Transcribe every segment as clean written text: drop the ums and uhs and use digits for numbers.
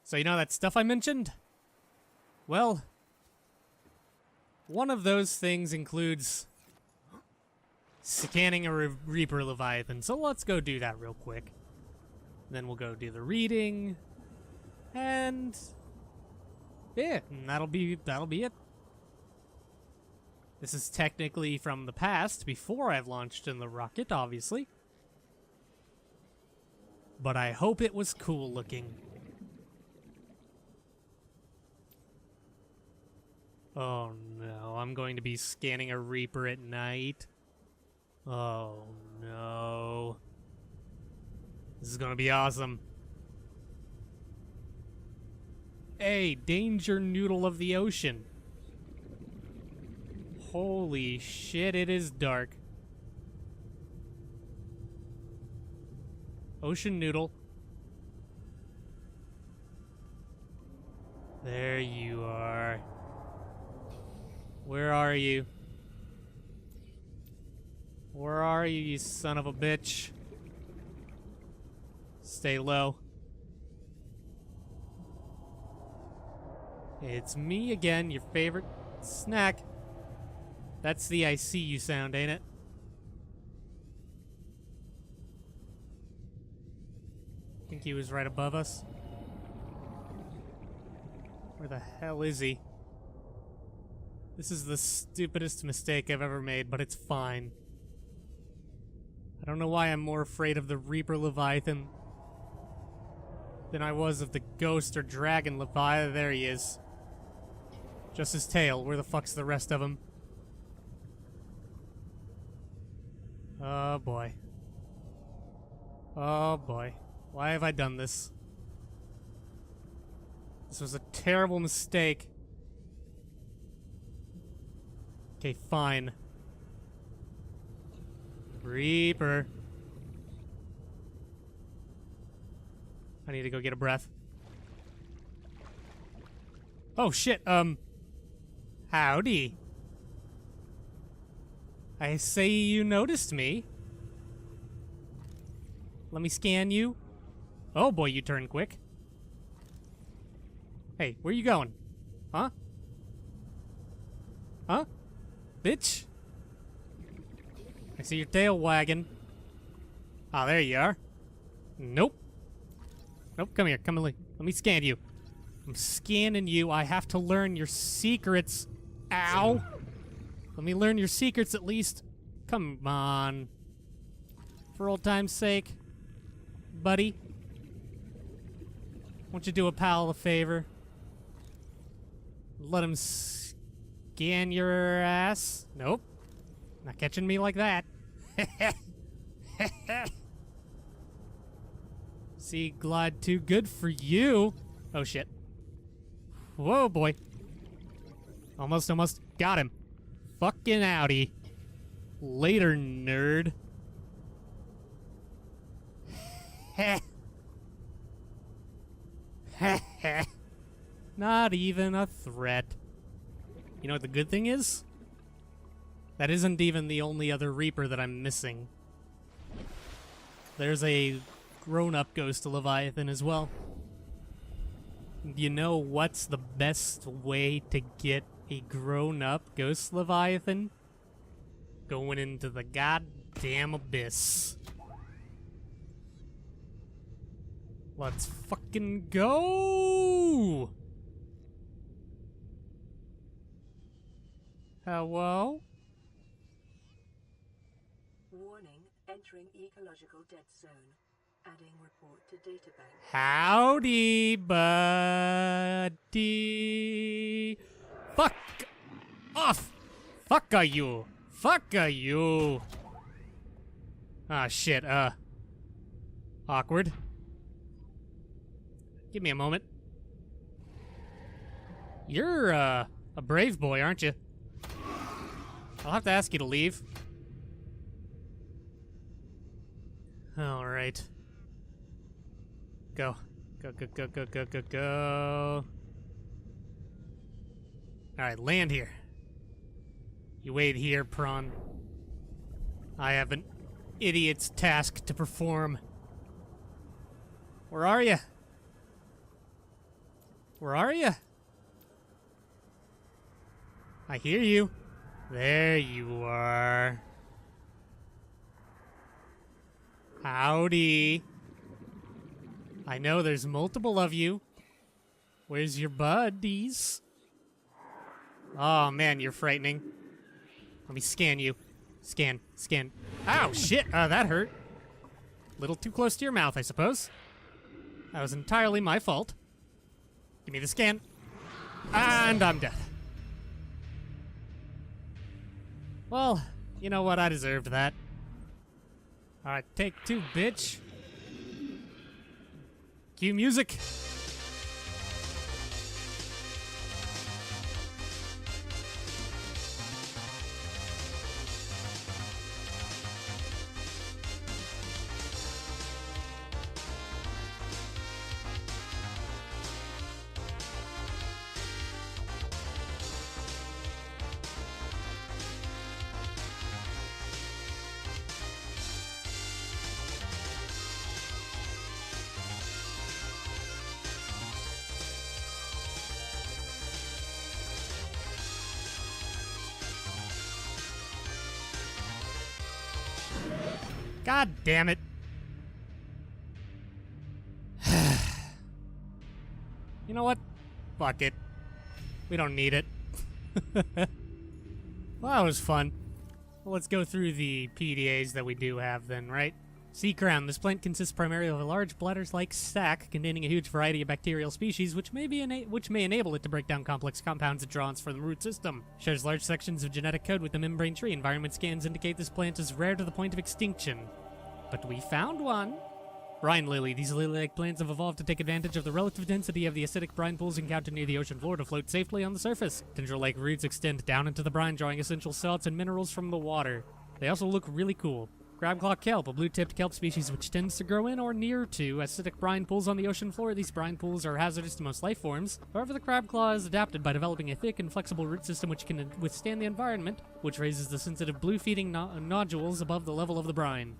So you know that stuff I mentioned? Well, one of those things includes scanning a Reaper Leviathan, so let's go do that real quick. Then we'll go do the reading, and yeah, and that'll be it. This is technically from the past, before I've launched in the rocket, obviously. But I hope it was cool looking. Oh no, I'm going to be scanning a Reaper at night. Oh no. This is gonna be awesome. Hey, danger noodle of the ocean. Holy shit, it is dark. Ocean noodle. There you are. Where are you? Where are you, you son of a bitch? Stay low. It's me again, your favorite snack. That's the I see you sound, ain't it? Think he was right above us? Where the hell is he? This is the stupidest mistake I've ever made, but it's fine. I don't know why I'm more afraid of the Reaper Leviathan than I was of the ghost or dragon Leviathan. There he is. Just his tail. Where the fuck's the rest of him? Oh boy. Oh boy. Why have I done this? This was a terrible mistake. Okay, fine. Reaper. I need to go get a breath. Oh shit, howdy. I say you noticed me. Let me scan you. Oh boy, you turn quick. Hey, where you going? Huh? Huh? Bitch? I see your tail wagging. Ah, there you are. Nope. Nope, come here, come let me scan you. I'm scanning you. I have to learn your secrets. Ow! Let me learn your secrets at least. Come on. For old time's sake. Buddy. Won't you do a pal a favor? Let him scan your ass? Nope. Not catching me like that. See, glide too good for you. Oh shit. Whoa, boy. Almost got him. Fucking outie. Later, nerd. Heh. Heh. Not even a threat. You know what the good thing is? That isn't even the only other Reaper that I'm missing. There's a grown-up Ghost Leviathan as well. You know what's the best way to get a grown-up Ghost Leviathan? Going into the goddamn abyss. Let's fucking go! Hello? Warning, entering ecological dead zone. Adding report to databank. Howdy, buddy. Fuck off! Fuck are you? Fuck are you? Ah, shit, awkward. Give me a moment. You're, a brave boy, aren't you? I'll have to ask you to leave. Alright. Go. Go, go, go, go, go, go, go. Alright, land here. You wait here, prawn. I have an idiot's task to perform. Where are you? Where are you? I hear you. There you are. Howdy. I know there's multiple of you. Where's your buddies? Oh man, you're frightening. Let me scan you. Scan. Ow, shit! That hurt. Little too close to your mouth, I suppose. That was entirely my fault. Give me the scan. And I'm dead. Well, you know what? I deserved that. Alright, take two, bitch. Cue music. God damn it. You know what? Fuck it. We don't need it. Well, that was fun. Well, let's go through the PDAs that we do have then, right? Sea crown. This plant consists primarily of a large bladder-like sac containing a huge variety of bacterial species, which may enable it to break down complex compounds it draws from the root system. Shares large sections of genetic code with the membrane tree. Environment scans indicate this plant is rare to the point of extinction. But we found one. Brine lily. These lily-like plants have evolved to take advantage of the relative density of the acidic brine pools encountered near the ocean floor to float safely on the surface. Tendril-like roots extend down into the brine, drawing essential salts and minerals from the water. They also look really cool. Crabclaw kelp, a blue-tipped kelp species which tends to grow in or near to acidic brine pools on the ocean floor. These brine pools are hazardous to most life forms. However, the crabclaw is adapted by developing a thick and flexible root system which can withstand the environment, which raises the sensitive blue-feeding nodules above the level of the brine.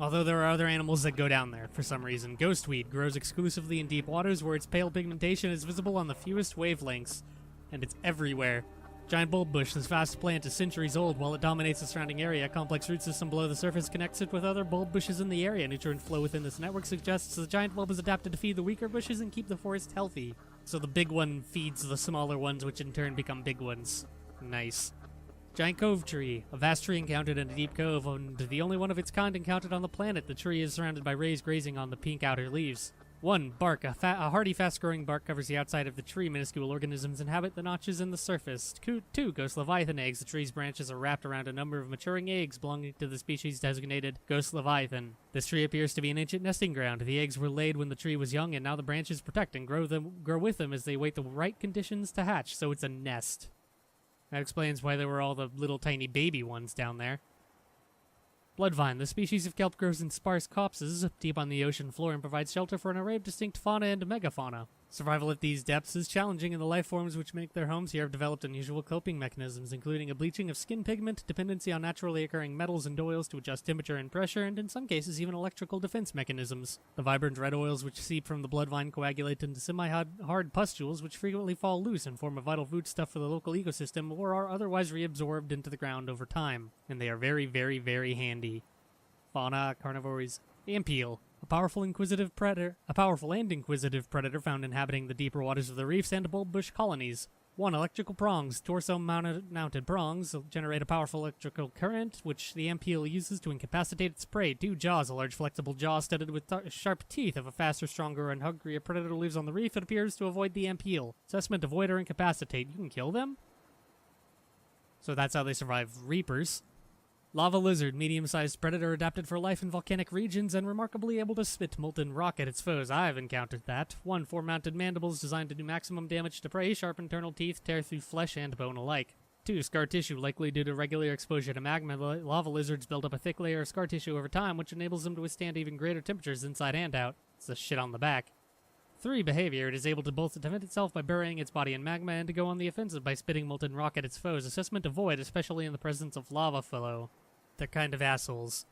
Although there are other animals that go down there, for some reason. Ghostweed grows exclusively in deep waters where its pale pigmentation is visible on the fewest wavelengths, and it's everywhere. Giant bulbbush, this vast plant is centuries old. While it dominates the surrounding area, a complex root system below the surface connects it with other bulb bushes in the area. Nutrient flow within this network suggests the giant bulb is adapted to feed the weaker bushes and keep the forest healthy. So the big one feeds the smaller ones, which in turn become big ones. Nice. Giant cove tree, a vast tree encountered in a deep cove, and the only one of its kind encountered on the planet. The tree is surrounded by rays grazing on the pink outer leaves. 1. Bark. A hardy, fast-growing bark covers the outside of the tree. Minuscule organisms inhabit the notches in the surface. 2. Ghost leviathan eggs. The tree's branches are wrapped around a number of maturing eggs belonging to the species designated Ghost leviathan. This tree appears to be an ancient nesting ground. The eggs were laid when the tree was young, and now the branches protect and grow with them as they wait the right conditions to hatch, so it's a nest. That explains why there were all the little tiny baby ones down there. Bloodvine. The species of kelp grows in sparse copses deep on the ocean floor and provides shelter for an array of distinct fauna and megafauna. Survival at these depths is challenging, and the life forms which make their homes here have developed unusual coping mechanisms, including a bleaching of skin pigment, dependency on naturally occurring metals and oils to adjust temperature and pressure, and in some cases even electrical defense mechanisms. The vibrant red oils which seep from the bloodvine coagulate into semi-hard pustules which frequently fall loose and form a vital foodstuff for the local ecosystem or are otherwise reabsorbed into the ground over time. And they are very, very, very handy. Fauna, carnivores, Ampiel. A powerful and inquisitive predator found inhabiting the deeper waters of the reefs and bulbbush colonies. 1. Electrical prongs. Torso-mounted prongs generate a powerful electrical current, which the Ampiel uses to incapacitate its prey. 2. Jaws. A large flexible jaw studded with sharp teeth. If a faster, stronger, and hungrier predator lives on the reef, it appears to avoid the Ampiel. Assessment: avoid or incapacitate. You can kill them? So that's how they survive reapers. Lava lizard, medium-sized predator adapted for life in volcanic regions and remarkably able to spit molten rock at its foes. I've encountered that. 1. 4-mounted mandibles designed to do maximum damage to prey. Sharp internal teeth tear through flesh and bone alike. 2. Scar tissue, likely due to regular exposure to magma. Lava lizards build up a thick layer of scar tissue over time, which enables them to withstand even greater temperatures inside and out. It's the shit on the back. 3. Behavior. It is able to both defend itself by burying its body in magma and to go on the offensive by spitting molten rock at its foes. Assessment: avoid, especially in the presence of lava flow. They're kind of assholes.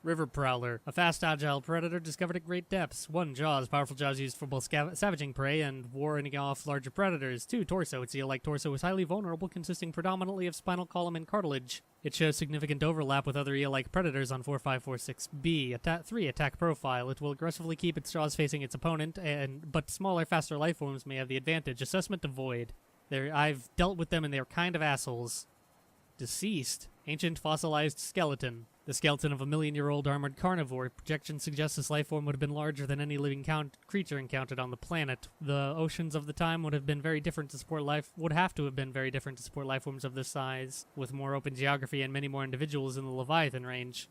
River Prowler, a fast, agile predator discovered at great depths. 1. Jaws, powerful jaws used for both savaging prey and warning off larger predators. 2. Torso, its eel-like torso is highly vulnerable, consisting predominantly of spinal column and cartilage. It shows significant overlap with other eel-like predators on 4546B. 3. Attack profile, it will aggressively keep its jaws facing its opponent, but smaller, faster life forms may have the advantage. Assessment to void. I've dealt with them and they're kind of assholes. Deceased, ancient fossilized skeleton. The skeleton of a million-year-old armored carnivore. Projections suggest this life form would have been larger than any living creature encountered on the planet. The oceans of the time would have to have been very different to support life forms of this size, with more open geography and many more individuals in the Leviathan range.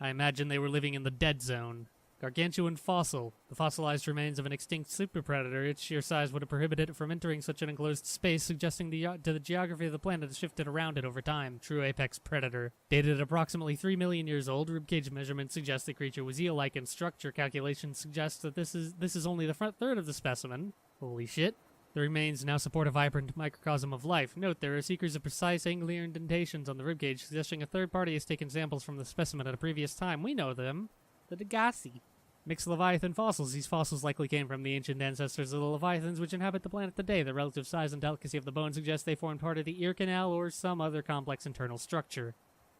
I imagine they were living in the dead zone. Gargantuan fossil. The fossilized remains of an extinct super predator. Its sheer size would have prohibited it from entering such an enclosed space, suggesting the geography of the planet has shifted around it over time. True apex predator. Dated at approximately 3 million years old, ribcage measurements suggest the creature was eel-like in structure. Calculations suggest that this is only the front third of the specimen. Holy shit. The remains now support a vibrant microcosm of life. Note, there are seekers of precise angular indentations on the ribcage, suggesting a third party has taken samples from the specimen at a previous time. We know them. The Degassi. Mixed Leviathan fossils. These fossils likely came from the ancient ancestors of the Leviathans which inhabit the planet today. The relative size and delicacy of the bone suggests they formed part of the ear canal or some other complex internal structure.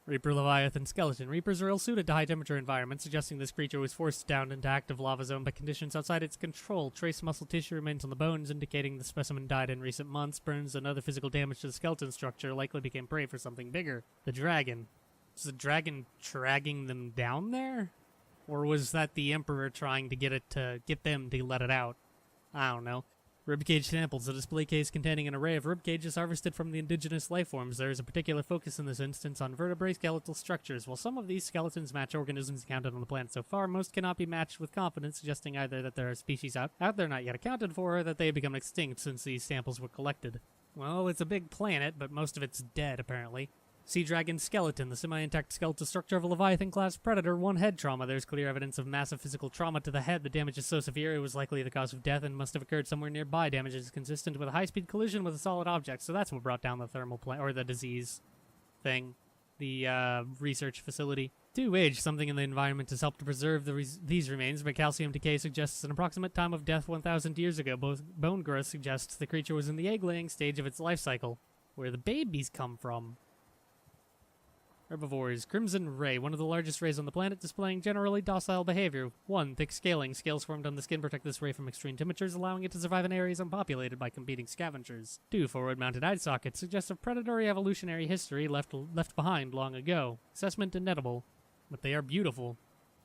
Reaper Leviathan skeleton. Reapers are ill-suited to high-temperature environments, suggesting this creature was forced down into active lava zone by conditions outside its control. Trace muscle tissue remains on the bones, indicating the specimen died in recent months. Burns and other physical damage to the skeleton structure likely became prey for something bigger. The dragon. Is the dragon dragging them down there? Or was that the Emperor trying to get them to let it out? I don't know. Ribcage samples. A display case containing an array of ribcages harvested from the indigenous life forms. There is a particular focus in this instance on vertebrate skeletal structures. While some of these skeletons match organisms encountered on the planet so far, most cannot be matched with confidence, suggesting either that there are species out there not yet accounted for, or that they have become extinct since these samples were collected. Well, it's a big planet, but most of it's dead, apparently. Sea Dragon Skeleton, the semi-intact skeletal structure of a Leviathan-class predator. 1 head trauma. There's clear evidence of massive physical trauma to the head. The damage is so severe it was likely the cause of death and must have occurred somewhere nearby. Damage is consistent with a high-speed collision with a solid object, so that's what brought down the thermal or the disease thing. The research facility. 2. Age. Something in the environment has helped to preserve these remains, but calcium decay suggests an approximate time of death 1,000 years ago. Both bone growth suggests the creature was in the egg-laying stage of its life cycle, where the babies come from. Herbivores. Crimson Ray, one of the largest rays on the planet, displaying generally docile behavior. 1. Thick scaling. Scales formed on the skin protect this ray from extreme temperatures, allowing it to survive in areas unpopulated by competing scavengers. 2. Forward-mounted eye sockets. Suggest a predatory evolutionary history left behind long ago. Assessment inedible, but they are beautiful.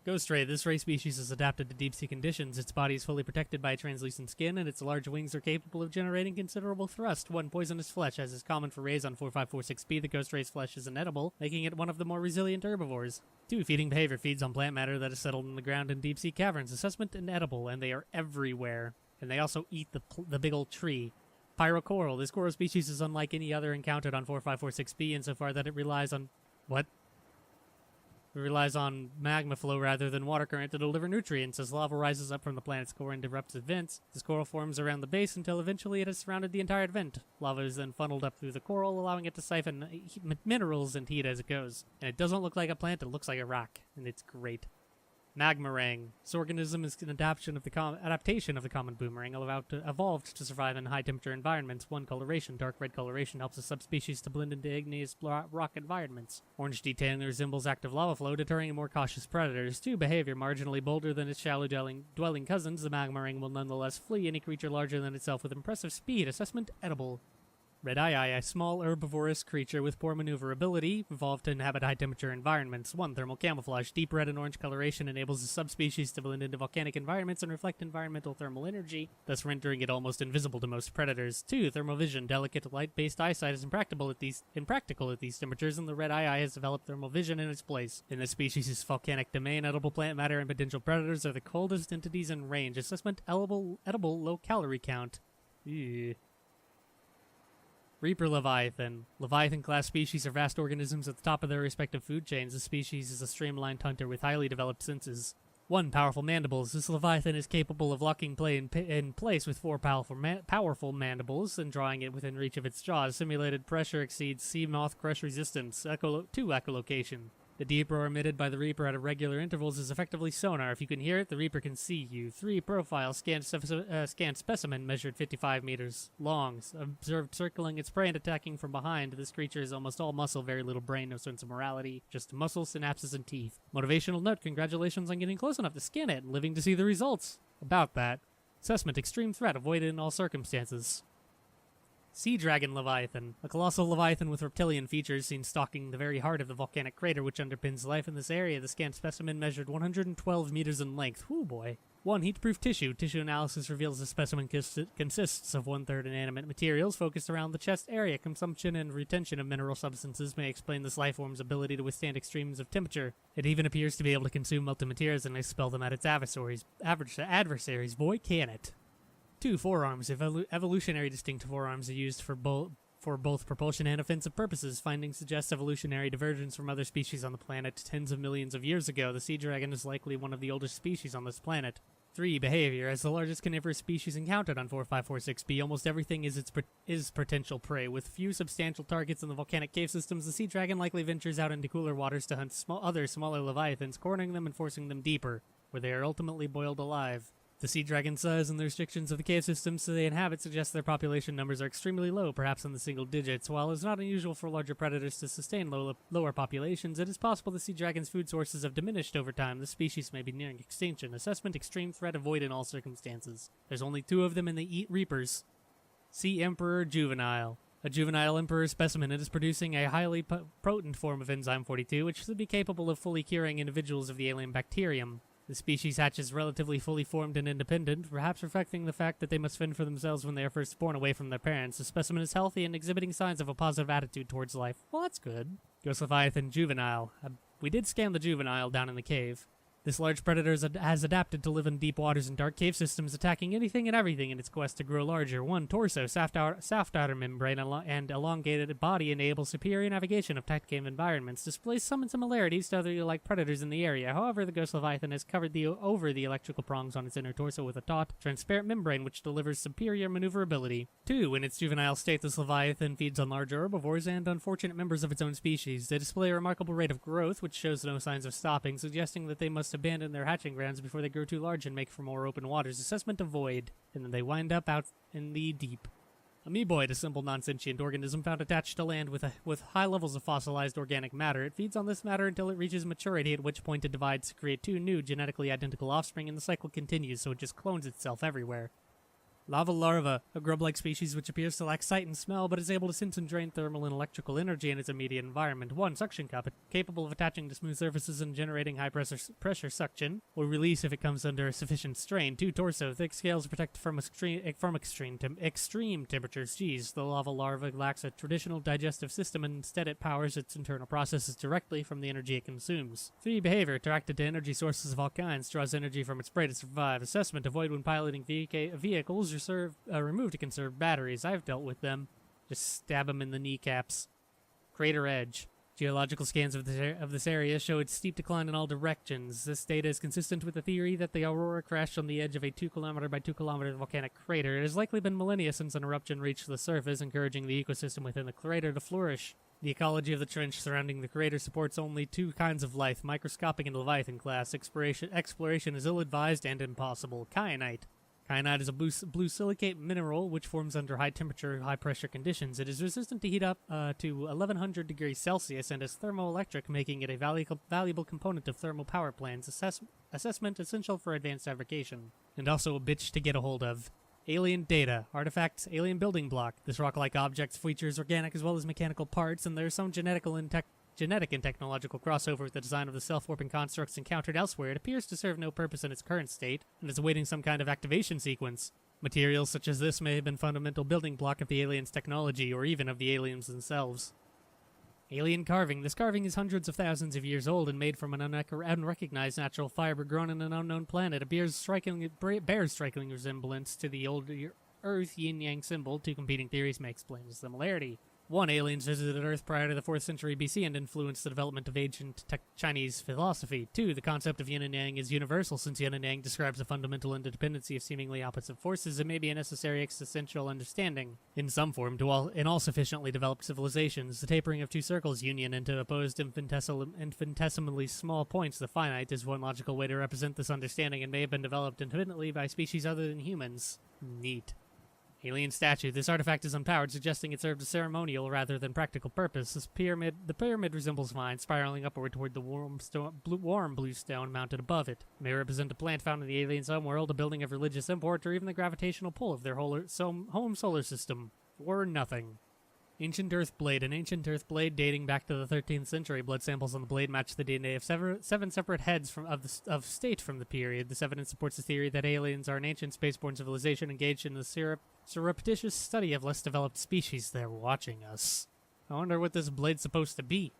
Ghost Ray. This ray species is adapted to deep-sea conditions. Its body is fully protected by a translucent skin, and its large wings are capable of generating considerable thrust. 1. Poisonous flesh. As is common for rays on 4546B, the Ghost Ray's flesh is inedible, making it one of the more resilient herbivores. 2. Feeding behavior. Feeds on plant matter that is settled in the ground in deep-sea caverns. Assessment inedible, and they are everywhere. And they also eat the big old tree. Pyrocoral. This coral species is unlike any other encountered on 4546B insofar that it relies on... What? It relies on magma flow rather than water current to deliver nutrients. As lava rises up from the planet's core and erupts its vents, this coral forms around the base until eventually it has surrounded the entire vent. Lava is then funneled up through the coral, allowing it to siphon minerals and heat as it goes. And it doesn't look like a plant, it looks like a rock. And it's great. Magmarang. This organism is an adaptation of the common boomerang, evolved to survive in high-temperature environments. 1. Coloration. Dark red coloration helps the subspecies to blend into igneous rock environments. Orange detailing resembles active lava flow, deterring more cautious predators. 2. Behavior. Marginally bolder than its shallow dwelling cousins, the magmarang will nonetheless flee any creature larger than itself with impressive speed. Assessment edible. Red Eye, a small herbivorous creature with poor maneuverability, evolved to inhabit high-temperature environments. 1. Thermal camouflage. Deep red and orange coloration enables the subspecies to blend into volcanic environments and reflect environmental thermal energy, thus rendering it almost invisible to most predators. 2. Thermovision. Delicate, light-based eyesight is impractical at these temperatures, and the red eye has developed thermal vision in its place. In this species' volcanic domain, edible plant matter and potential predators are the coldest entities in range. Assessment edible low calorie count. Ew. Reaper Leviathan. Leviathan-class species are vast organisms at the top of their respective food chains. This species is a streamlined hunter with highly developed senses. 1. Powerful mandibles. This Leviathan is capable of locking prey in place with 4 powerful mandibles and drawing it within reach of its jaws. Simulated pressure exceeds sea moth crush resistance. 2. Echolocation. The deep roar emitted by the Reaper at irregular intervals is effectively sonar. If you can hear it, the Reaper can see you. 3. Profile. Scanned specimen measured 55 meters long. Observed circling its prey and attacking from behind. This creature is almost all muscle, very little brain, no sense of morality. Just muscle, synapses, and teeth. Motivational note. Congratulations on getting close enough to scan it and living to see the results. About that. Assessment. Extreme threat. Avoided in all circumstances. Sea Dragon Leviathan. A colossal leviathan with reptilian features seen stalking the very heart of the volcanic crater which underpins life in this area. The scanned specimen measured 112 meters in length. Whoo boy. 1. Heat-proof tissue. Tissue analysis reveals the specimen consists of 1/3 inanimate materials focused around the chest area. Consumption and retention of mineral substances may explain this life form's ability to withstand extremes of temperature. It even appears to be able to consume multi-materials and expel them at its adversaries. Boy, can it. 2. Forearms. Evolutionary distinct forearms are used for both propulsion and offensive purposes. Findings suggest evolutionary divergence from other species on the planet tens of millions of years ago. The sea dragon is likely one of the oldest species on this planet. 3. Behavior. As the largest carnivorous species encountered on 4546b, almost everything is potential prey. With few substantial targets in the volcanic cave systems, the sea dragon likely ventures out into cooler waters to hunt other smaller leviathans, cornering them and forcing them deeper, where they are ultimately boiled alive. The sea dragon size and the restrictions of the cave systems they inhabit suggest their population numbers are extremely low, perhaps in the single digits. While it is not unusual for larger predators to sustain lower populations, it is possible the sea dragon's food sources have diminished over time. The species may be nearing extinction. Assessment: extreme threat, avoid in all circumstances. There's only 2 of them and they eat reapers. Sea Emperor Juvenile. A juvenile emperor specimen, it is producing a highly potent form of enzyme 42, which should be capable of fully curing individuals of the alien bacterium. The species hatches relatively fully formed and independent, perhaps reflecting the fact that they must fend for themselves when they are first born away from their parents. The specimen is healthy and exhibiting signs of a positive attitude towards life. Well, that's good. Ghost Leviathan Juvenile. We did scan the juvenile down in the cave. This large predator has adapted to live in deep waters and dark cave systems, attacking anything and everything in its quest to grow larger. 1. Torso, soft outer membrane, and elongated body enable superior navigation of tight cave environments. Displays some similarities to other like predators in the area. However, the Ghost Leviathan has covered over the electrical prongs on its inner torso with a taut, transparent membrane which delivers superior maneuverability. 2. In its juvenile state, this Leviathan feeds on larger herbivores and unfortunate members of its own species. They display a remarkable rate of growth, which shows no signs of stopping, suggesting that they must abandon their hatching grounds before they grow too large and make for more open waters. Assessment: avoid, and then they wind up out in the deep. Amoeboid, a simple non-sentient organism found attached to land with high levels of fossilized organic matter. It feeds on this matter until it reaches maturity, at which point it divides to create 2 new genetically identical offspring, and the cycle continues, so it just clones itself everywhere. Lava larva, a grub-like species which appears to lack sight and smell, but is able to sense and drain thermal and electrical energy in its immediate environment. 1. Suction cup, capable of attaching to smooth surfaces and generating high-pressure suction, or release if it comes under sufficient strain. 2. Torso, thick scales protect from extreme temperatures. Geez, the lava larva lacks a traditional digestive system, and instead it powers its internal processes directly from the energy it consumes. 3. Behavior, attracted to energy sources of all kinds, draws energy from its prey to survive. Assessment: avoid when piloting vehicles. Remove to conserve batteries. I've dealt with them. Just stab them in the kneecaps. Crater edge. Geological scans of this area show its steep decline in all directions. This data is consistent with the theory that the aurora crashed on the edge of a 2 kilometer by 2 kilometer volcanic crater. It has likely been millennia since an eruption reached the surface, encouraging the ecosystem within the crater to flourish. The ecology of the trench surrounding the crater supports only 2 kinds of life, microscopic and Leviathan class. Exploration is ill-advised and impossible. Kyanite. Kyanite is a blue silicate mineral which forms under high temperature, high pressure conditions. It is resistant to heat up to 1100 degrees Celsius and is thermoelectric, making it a valuable component of thermal power plants. Assessment essential for advanced fabrication. And also a bitch to get a hold of. Alien data. Artifacts. Alien building block. This rock-like object features organic as well as mechanical parts, and there is some genetic and technological crossover with the design of the self-warping constructs encountered elsewhere. It appears to serve no purpose in its current state, and is awaiting some kind of activation sequence. Materials such as this may have been fundamental building block of the aliens' technology, or even of the aliens themselves. Alien carving. This carving is hundreds of thousands of years old and made from an unrecognized natural fiber grown on an unknown planet. It bears striking resemblance to the old Earth yin-yang symbol. 2 competing theories may explain the similarity. 1. Aliens visited Earth prior to the 4th century BC and influenced the development of ancient Chinese philosophy. 2. The concept of yin and yang is universal, since yin and yang describes a fundamental interdependency of seemingly opposite forces and may be a necessary existential understanding, in some form, in all sufficiently developed civilizations. The tapering of two circles, union into opposed infinitesimally small points, the finite, is one logical way to represent this understanding and may have been developed independently by species other than humans. Neat. Alien statue. This artifact is unpowered, suggesting it served a ceremonial rather than practical purpose. The pyramid resembles vines, spiraling upward toward the warm blue stone mounted above it. It may represent a plant found in the alien's homeworld, a building of religious import, or even the gravitational pull of their home solar system. Or nothing. Ancient Earth Blade. An ancient Earth Blade dating back to the 13th century. Blood samples on the blade match the DNA of seven separate heads of state from the period. This evidence supports the theory that aliens are an ancient spaceborne civilization engaged in the surreptitious study of less developed species. They're watching us. I wonder what this blade's supposed to be.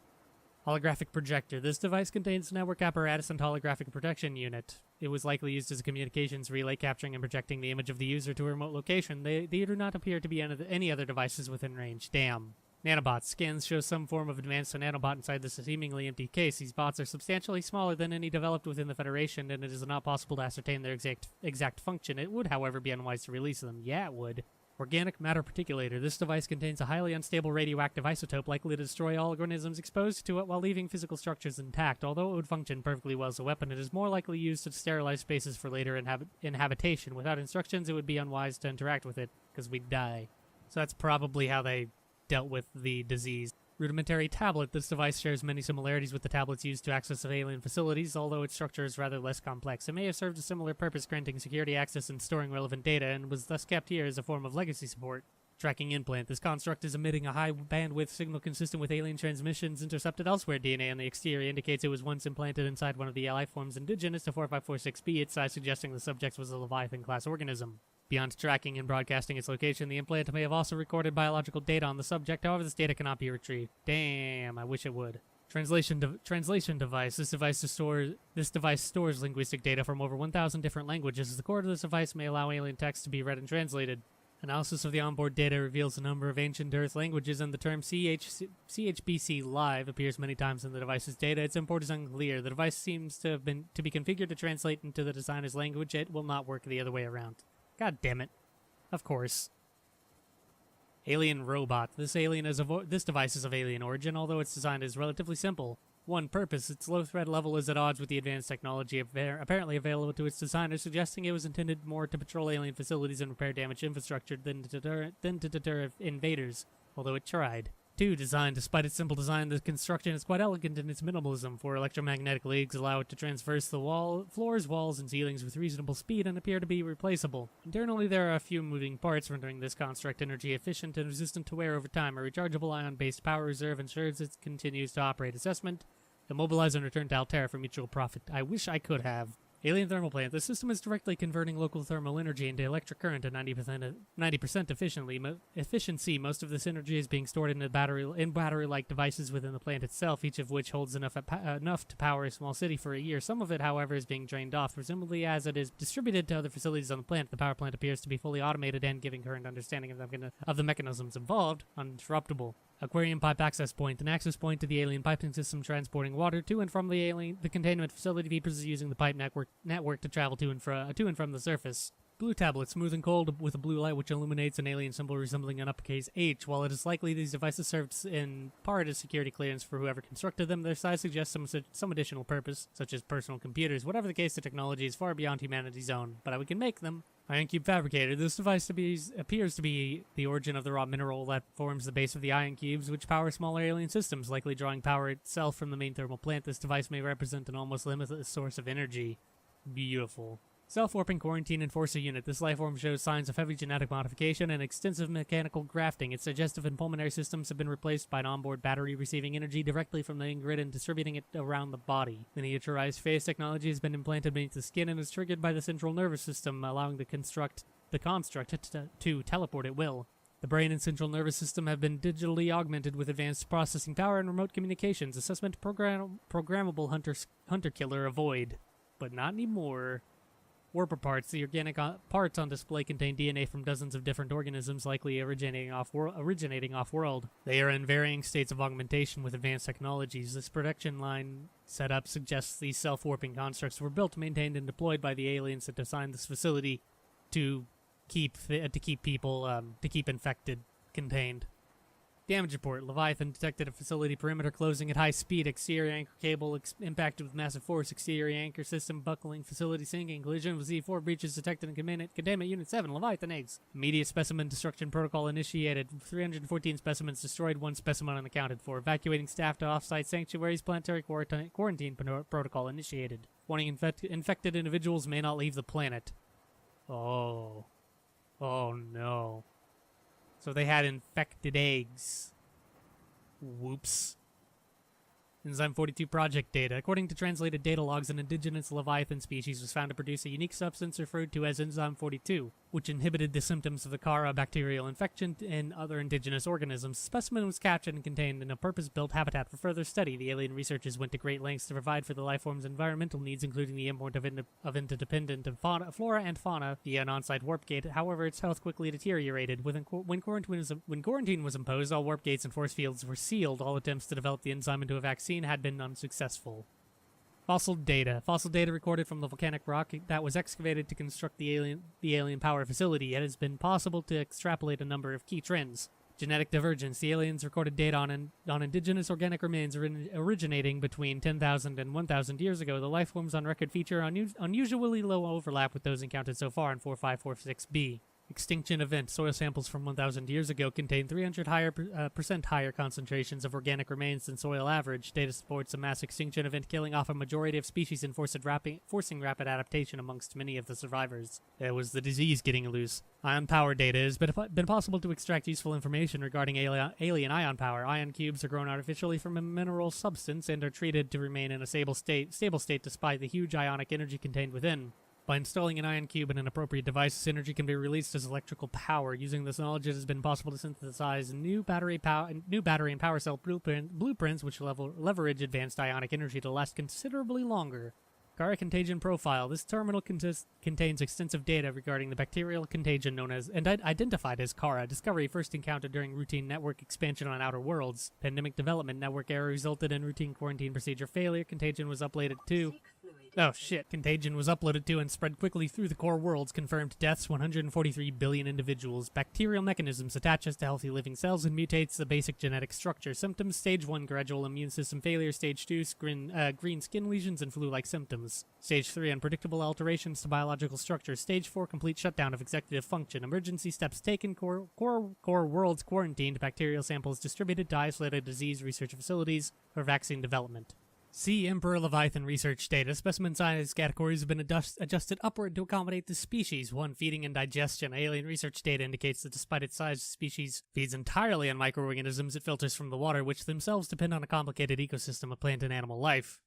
Holographic projector. This device contains a network apparatus and holographic protection unit. It was likely used as a communications relay, capturing and projecting the image of the user to a remote location. They do not appear to be any other devices within range. Damn. Nanobots. Scans show some form of advanced nanobot inside this seemingly empty case. These bots are substantially smaller than any developed within the Federation, and it is not possible to ascertain their exact function. It would, however, be unwise to release them. Yeah, it would. Organic matter particulator. This device contains a highly unstable radioactive isotope likely to destroy all organisms exposed to it while leaving physical structures intact. Although it would function perfectly well as a weapon, it is more likely used to sterilize spaces for later inhabitation. Without instructions, it would be unwise to interact with it, because we'd die. So that's probably how they dealt with the disease. Rudimentary tablet. This device shares many similarities with the tablets used to access alien facilities, although its structure is rather less complex. It may have served a similar purpose, granting security access and storing relevant data, and was thus kept here as a form of legacy support. Tracking implant. This construct is emitting a high bandwidth signal consistent with alien transmissions intercepted elsewhere. DNA on the exterior indicates it was once implanted inside one of the life forms indigenous to 4546b, its size suggesting the subject was a Leviathan-class organism. Beyond tracking and broadcasting its location, the implant may have also recorded biological data on the subject. However, this data cannot be retrieved. Damn, I wish it would. Translation device. This device stores linguistic data from over 1,000 different languages. The core of this device may allow alien text to be read and translated. Analysis of the onboard data reveals a number of ancient Earth languages, and the term CHBC Live appears many times in the device's data. Its import is unclear. The device seems to be configured to translate into the designer's language. It will not work the other way around. God damn it. Of course. Alien robot. This device is of alien origin, although its design is relatively simple. 1. Purpose. Its low threat level is at odds with the advanced technology apparently available to its designer, suggesting it was intended more to patrol alien facilities and repair damaged infrastructure than to deter invaders, although it tried. 2. Design. Despite its simple design, the construction is quite elegant in its minimalism. 4. Electromagnetic leads allow it to traverse the floors, walls, and ceilings with reasonable speed and appear to be replaceable. Internally, there are a few moving parts, rendering this construct energy efficient and resistant to wear over time. A rechargeable ion-based power reserve ensures it continues to operate. Assessment. Immobilize and return to Altair for mutual profit. I wish I could have. Alien thermal plant. The system is directly converting local thermal energy into electric current at 90% efficiency. Most of this energy is being stored in battery-like devices within the plant itself, each of which holds enough to power a small city for a year. Some of it, however, is being drained off. Presumably, as it is distributed to other facilities on the plant, the power plant appears to be fully automated and, giving current understanding of the mechanisms involved, uninterruptible. Aquarium pipe access point. An access point to the alien piping system transporting water to and from the containment facility. Purpose is using the pipe network to travel to and from the surface. Blue tablet, smooth and cold with a blue light which illuminates an alien symbol resembling an uppercase H. While it is likely these devices served in part as security clearance for whoever constructed them, their size suggests some additional purpose, such as personal computers. Whatever the case, the technology is far beyond humanity's own, but we can make them. Ion cube fabricator. This device appears to be the origin of the raw mineral that forms the base of the ion cubes, which power smaller alien systems, likely drawing power itself from the main thermal plant. This device may represent an almost limitless source of energy. Beautiful. Self-warping quarantine enforcer unit. This lifeform shows signs of heavy genetic modification and extensive mechanical grafting. Its digestive and pulmonary systems have been replaced by an onboard battery receiving energy directly from the grid and distributing it around the body. The miniaturized phase technology has been implanted beneath the skin and is triggered by the central nervous system, allowing the construct to teleport at will. The brain and central nervous system have been digitally augmented with advanced processing power and remote communications. Assessment programmable hunter-killer avoid. But not anymore. Warper parts. The organic parts on display contain DNA from dozens of different organisms, likely originating off-world. They are in varying states of augmentation with advanced technologies. This production line setup suggests these self-warping constructs were built, maintained, and deployed by the aliens that designed this facility to keep infected contained. Damage report. Leviathan detected a facility perimeter closing at high speed. Exterior anchor cable impacted with massive force. Exterior anchor system buckling. Facility sinking. Collision with Z4 breaches detected in containment unit 7. Leviathan eggs. Immediate specimen destruction protocol initiated. 314 specimens destroyed. 1 specimen unaccounted for. Evacuating staff to off-site sanctuaries. Planetary quarantine protocol initiated. Warning: infected individuals may not leave the planet. Oh. Oh no. So they had infected eggs. Whoops. Enzyme 42 project data. According to translated data logs, an indigenous Leviathan species was found to produce a unique substance referred to as Enzyme 42, which inhibited the symptoms of the Kara bacterial infection in other indigenous organisms. The specimen was captured and contained in a purpose-built habitat for further study. The alien researchers went to great lengths to provide for the lifeform's environmental needs, including the import of interdependent flora and fauna via an on-site warp gate. However, its health quickly deteriorated. When quarantine was imposed, all warp gates and force fields were sealed. All attempts to develop the enzyme into a vaccine had been unsuccessful. Fossil data. Fossil data recorded from the volcanic rock that was excavated to construct the alien power facility. It has been possible to extrapolate a number of key trends. Genetic divergence. The aliens recorded data on indigenous organic remains originating between 10,000 and 1,000 years ago. The life forms on record feature unusually low overlap with those encountered so far in 4546b. Extinction event. Soil samples from 1,000 years ago contain 300% higher concentrations of organic remains than soil average. Data supports a mass extinction event killing off a majority of species and forcing rapid adaptation amongst many of the survivors. It was the disease getting loose. Ion power data. It has been possible to extract useful information regarding alien ion power. Ion cubes are grown artificially from a mineral substance and are treated to remain in a stable state despite the huge ionic energy contained within. By installing an ion cube in an appropriate device, this energy can be released as electrical power. Using this knowledge, it has been possible to synthesize new battery and power cell blueprints which leverage advanced ionic energy to last considerably longer. Kara contagion profile. This terminal contains extensive data regarding the bacterial contagion known as and identified as Kara. Discovery first encountered during routine network expansion on outer worlds. Pandemic development. Network error resulted in routine quarantine procedure failure. Contagion was uploaded to... Oh shit. Contagion was uploaded to and spread quickly through the core worlds. Confirmed deaths 143 billion individuals. Bacterial mechanisms attaches to healthy living cells and mutates the basic genetic structure. Symptoms: Stage 1 gradual immune system failure. Stage 2 green skin lesions and flu-like symptoms. Stage 3 unpredictable alterations to biological structure. Stage 4 complete shutdown of executive function. Emergency steps taken. Core worlds quarantined. Bacterial samples distributed to isolated disease research facilities for vaccine development. See Emperor Leviathan research data. Specimen size categories have been adjusted upward to accommodate the species. 1. Feeding and digestion. Alien research data indicates that despite its size, the species feeds entirely on microorganisms it filters from the water, which themselves depend on a complicated ecosystem of plant and animal life.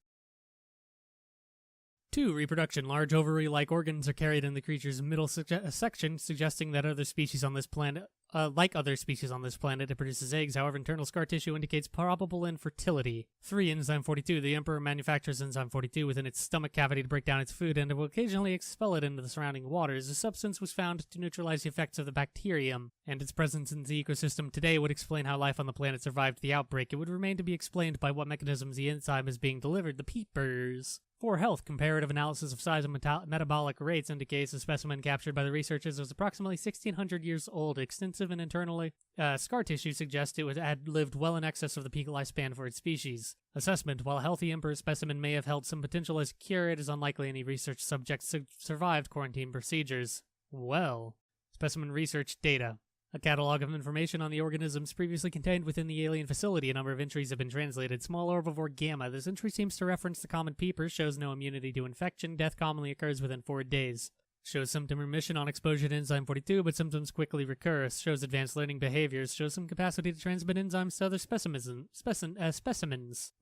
2. Reproduction. Large ovary-like organs are carried in the creature's middle section, suggesting that other species on this planet, it produces eggs. However, internal scar tissue indicates probable infertility. 3. Enzyme 42. The Emperor manufactures Enzyme 42 within its stomach cavity to break down its food and will occasionally expel it into the surrounding waters. The substance was found to neutralize the effects of the bacterium, and its presence in the ecosystem today would explain how life on the planet survived the outbreak. It would remain to be explained by what mechanisms the enzyme is being delivered. The peepers. For health, comparative analysis of size and metabolic rates indicates the specimen captured by the researchers was approximately 1,600 years old. Extensive and internally scar tissue suggests it had lived well in excess of the peak lifespan for its species. Assessment. While a healthy emperor specimen may have held some potential as a cure, it is unlikely any research subjects survived quarantine procedures. Well. Specimen research data. A catalog of information on the organisms previously contained within the alien facility. A number of entries have been translated. Small herbivore gamma. This entry seems to reference the common peepers. Shows no immunity to infection. Death commonly occurs within 4 days. Shows symptom remission on exposure to Enzyme 42, but symptoms quickly recur. Shows advanced learning behaviors. Shows some capacity to transmit enzymes to other specimens.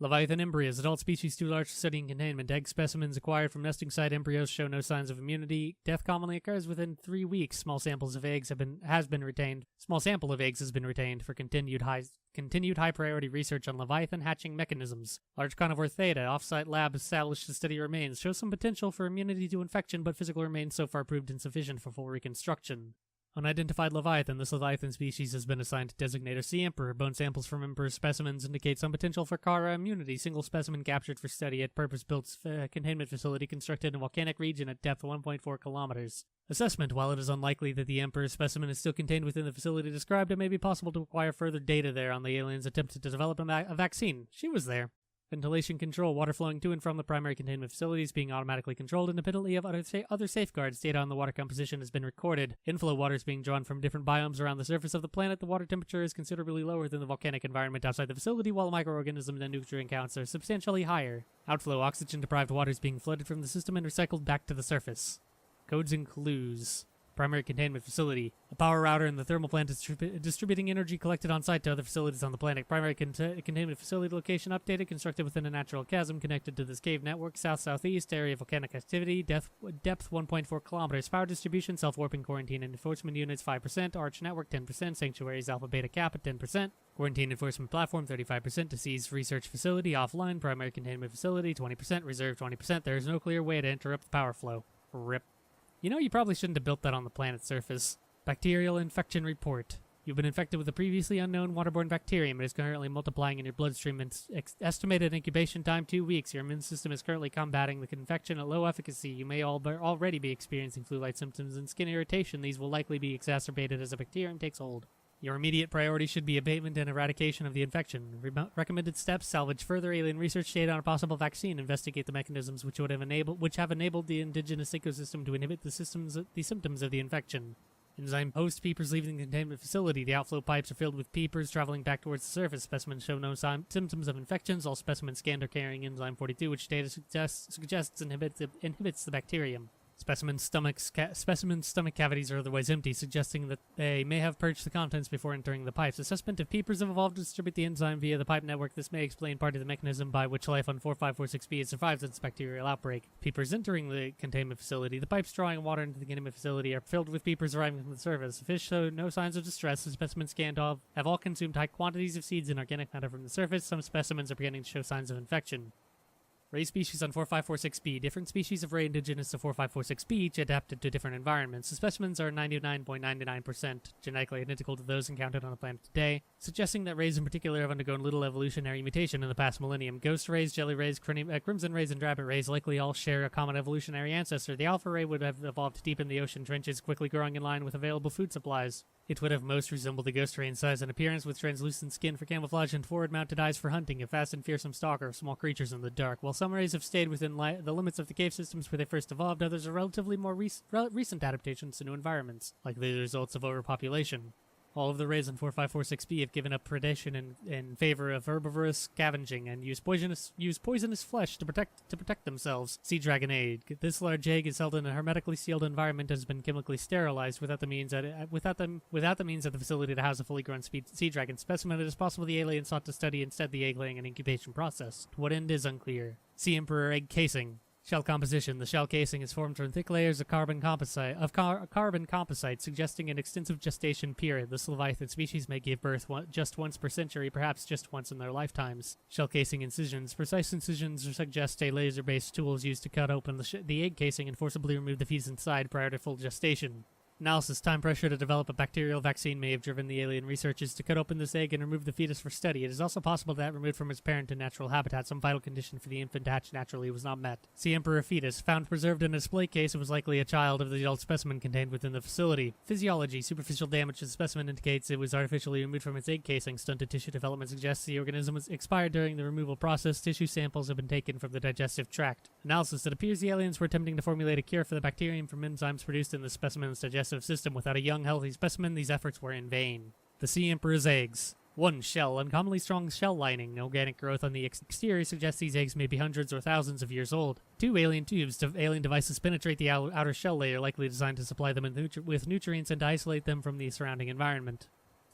Leviathan embryos. Adult species too large for study and containment. Egg specimens acquired from nesting site embryos show no signs of immunity. Death commonly occurs within 3 weeks. Small sample of eggs has been retained for continued continued high-priority research on Leviathan hatching mechanisms. Large Carnivore Theta, off-site lab established to study remains, shows some potential for immunity to infection, but physical remains so far proved insufficient for full reconstruction. Unidentified Leviathan. This Leviathan species has been assigned to designator Sea Emperor. Bone samples from Emperor specimens indicate some potential for Kara immunity. Single specimen captured for study at purpose-built containment facility constructed in a volcanic region at depth 1.4 kilometers. Assessment. While it is unlikely that the Emperor specimen is still contained within the facility described, it may be possible to acquire further data there on the aliens attempted to develop a vaccine. She was there. Ventilation control. Water flowing to and from the primary containment facilities being automatically controlled independently of other safeguards. Data on the water composition has been recorded. Inflow water is being drawn from different biomes around the surface of the planet. The water temperature is considerably lower than the volcanic environment outside the facility, while microorganisms and nutrient counts are substantially higher. Outflow. Oxygen-deprived water is being flooded from the system and recycled back to the surface. Codes and clues. Primary containment facility. A power router in the thermal plant is distributing energy collected on site to other facilities on the planet. Primary containment facility location updated, constructed within a natural chasm connected to this cave network. South-southeast area volcanic activity. Depth 1.4 kilometers. Power distribution, self-warping quarantine and enforcement units 5%. Arch network 10%. Sanctuaries alpha beta cap at 10%. Quarantine enforcement platform 35%. Disease research facility offline. Primary containment facility 20%. Reserve 20%. There is no clear way to interrupt the power flow. RIP. You know, you probably shouldn't have built that on the planet's surface. Bacterial infection report. You've been infected with a previously unknown waterborne bacterium. It is currently multiplying in your bloodstream. Estimated incubation time 2 weeks. Your immune system is currently combating the infection at low efficacy. You may already be experiencing flu-like symptoms and skin irritation. These will likely be exacerbated as the bacterium takes hold. Your immediate priority should be abatement and eradication of the infection. Recommended steps: salvage further alien research data on a possible vaccine. Investigate the mechanisms which have enabled the indigenous ecosystem to inhibit the symptoms of the infection. Enzyme post. Peepers leaving the containment facility. The outflow pipes are filled with peepers traveling back towards the surface. Specimens show no symptoms of infections. All specimens scanned are carrying enzyme 42, which data suggests inhibits the bacterium. Specimen stomach cavities are otherwise empty, suggesting that they may have purged the contents before entering the pipes. Assessment: if peepers have evolved to distribute the enzyme via the pipe network, this may explain part of the mechanism by which life on 4546b has survived this bacterial outbreak. Peepers entering the containment facility. The pipes drawing water into the containment facility are filled with peepers arriving from the surface. The fish show no signs of distress. The specimens scanned have all consumed high quantities of seeds and organic matter from the surface. Some specimens are beginning to show signs of infection. Ray species on 4546b. Different species of ray indigenous to 4546b, each adapted to different environments. The specimens are 99.99% genetically identical to those encountered on the planet today, suggesting that rays in particular have undergone little evolutionary mutation in the past millennium. Ghost rays, jelly rays, crimson rays, and rabbit rays likely all share a common evolutionary ancestor. The alpha ray would have evolved deep in the ocean trenches, quickly growing in line with available food supplies. It would have most resembled the ghost ray in size and appearance, with translucent skin for camouflage and forward-mounted eyes for hunting, a fast and fearsome stalker of small creatures in the dark. While some rays have stayed within the limits of the cave systems where they first evolved, others are relatively more recent adaptations to new environments, likely the results of overpopulation. All of the rays in 4546b have given up predation in favor of herbivorous scavenging and use poisonous flesh to protect themselves. Sea dragon egg. This large egg is held in a hermetically sealed environment and has been chemically sterilized without the means at the facility to house a fully grown sea dragon specimen. It is possible the alien sought to study instead the egg laying and incubation process. To what end is unclear. Sea emperor egg casing. Shell composition. The shell casing is formed from thick layers of carbon composite, suggesting an extensive gestation period. This Leviathan species may give birth just once per century, perhaps just once in their lifetimes. Shell casing incisions. Precise incisions suggest a laser-based tool is used to cut open the egg casing and forcibly remove the fetus inside prior to full gestation. Analysis. Time pressure to develop a bacterial vaccine may have driven the alien researchers to cut open this egg and remove the fetus for study. It is also possible that, removed from its parent in natural habitat, some vital condition for the infant to hatch naturally was not met. Sea emperor fetus. Found preserved in a display case, it was likely a child of the adult specimen contained within the facility. Physiology. Superficial damage to the specimen indicates it was artificially removed from its egg casing. Stunted tissue development suggests the organism was expired during the removal process. Tissue samples have been taken from the digestive tract. Analysis. It appears the aliens were attempting to formulate a cure for the bacterium from enzymes produced in the specimen's digestive system. Without a young, healthy specimen, these efforts were in vain. The Sea Emperor's eggs. 1. Shell. Uncommonly strong shell lining. Organic growth on the exterior suggests these eggs may be hundreds or thousands of years old. 2. Alien tubes. Alien devices penetrate the outer shell layer, likely designed to supply them with nutrients and to isolate them from the surrounding environment.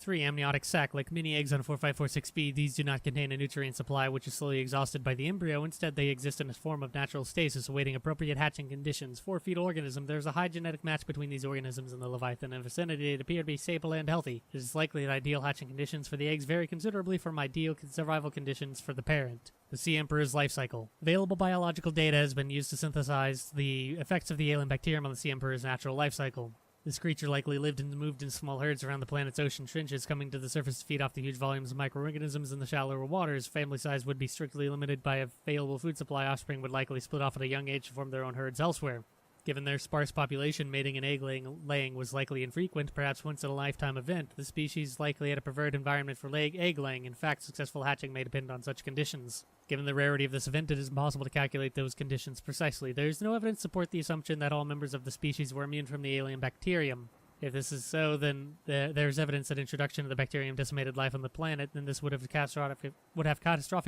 3. Amniotic sac. Like mini eggs on 4546b, these do not contain a nutrient supply which is slowly exhausted by the embryo. Instead, they exist in a form of natural stasis, awaiting appropriate hatching conditions. 4. Fetal organism. There is a high genetic match between these organisms and the Leviathan and vicinity. They appear to be stable and healthy. It is likely that ideal hatching conditions for the eggs vary considerably from ideal survival conditions for the parent. The Sea Emperor's life cycle. Available biological data has been used to synthesize the effects of the alien bacterium on the Sea Emperor's natural life cycle. This creature likely lived and moved in small herds around the planet's ocean trenches, coming to the surface to feed off the huge volumes of microorganisms in the shallower waters. Family size would be strictly limited by available food supply. Offspring would likely split off at a young age to form their own herds elsewhere. Given their sparse population, mating and egg laying was likely infrequent, perhaps once-in-a-lifetime event. The species likely had a preferred environment for egg laying. In fact, successful hatching may depend on such conditions. Given the rarity of this event, it is impossible to calculate those conditions precisely. There is no evidence to support the assumption that all members of the species were immune from the alien bacterium. If this is so, then there's evidence that introduction of the bacterium decimated life on the planet, and this would have catastrophic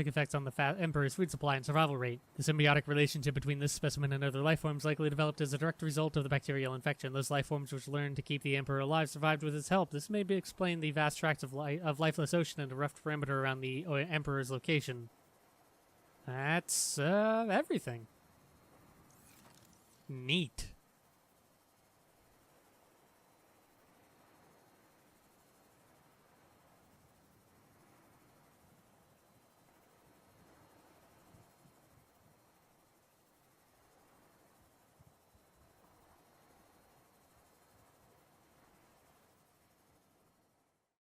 effects on the Emperor's food supply and survival rate. The symbiotic relationship between this specimen and other life forms likely developed as a direct result of the bacterial infection. Those life forms which learned to keep the Emperor alive survived with its help. This may explain the vast tracts of lifeless ocean and the rough perimeter around the Emperor's location. That's everything. Neat.